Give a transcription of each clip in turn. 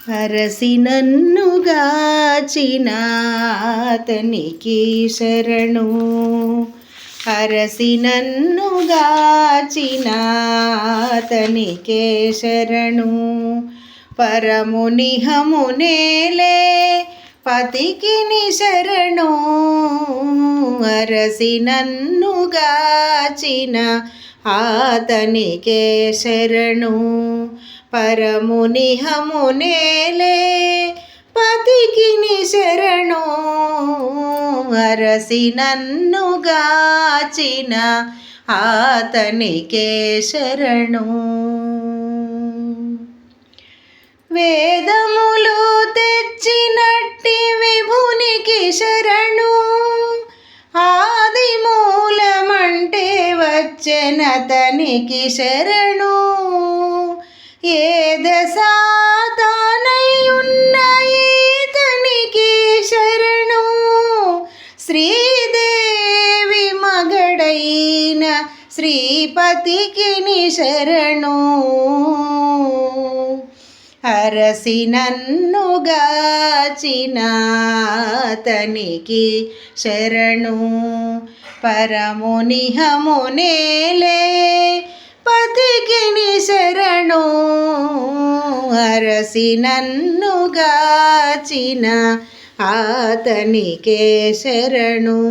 అరసి నన్నుగాచిన అతనికి శరణు. అరసి నన్నుగాచిన అతనికే శరణు. పరమునిహమునేలే పతికిని శరణు. అరసి నన్నుగాచిన అతనికే శరణు. పరమునిహమునేలే పతికిని శరణు. అరసి నన్నుగాచిన అతనికే శరణు. వేదములు తెచ్చినట్టి విభునికి శరణు. ఆది మూలమంటే వచ్చెనతనికి శరణు. ఏ దశాతానయున్న ఈతనికి శరణు. శ్రీదేవి మగడైన శ్రీపతికిని శరణు. అరసి నన్నుగాచిన అతనికి శరణు. పరమునిహమునేలే పతికిని శరణు. అరసి నన్నుగాచిన అతనికే శరణు.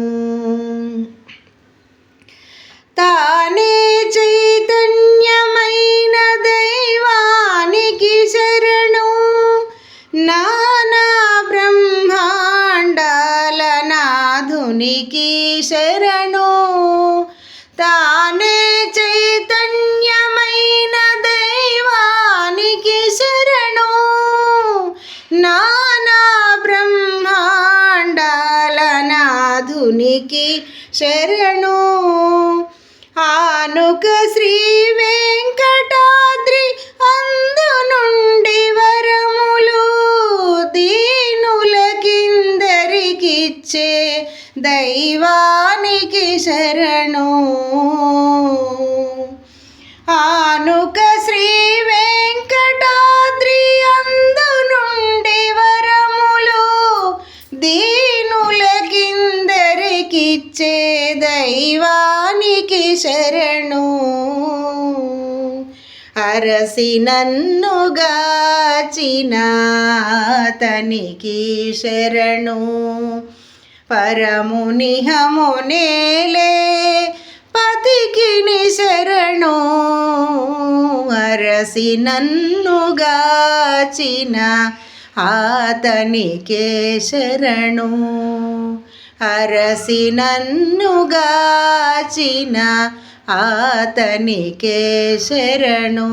తానే చైతన్యమైన దైవానికి శరణు. నానా బ్రహ్మాండాల నాథునికి శరణు. తానే చైతన్యమైన దైవానికి శరణు. నానా బ్రహ్మాండాల నాథునికి శరణు. ఆనుక శ్రీ వెంకటాద్రి అందు నుండి వరములు దీనులకిందరికిచ్చే దైవానికి శరణు. ఆనుక శ్రీ వెంకటాద్రి అందు నుండి వరములు దీనులకిందరికిచ్చే దైవానికి శరణు. అరసి నన్నుగాచిన అతనికి శరణు. పరమునిహమునేలే పతికిని శరణు. అరసి నన్నుగాచిన అతనికే శరణు. అరసి నన్నుగాచిన అతనికే శరణు.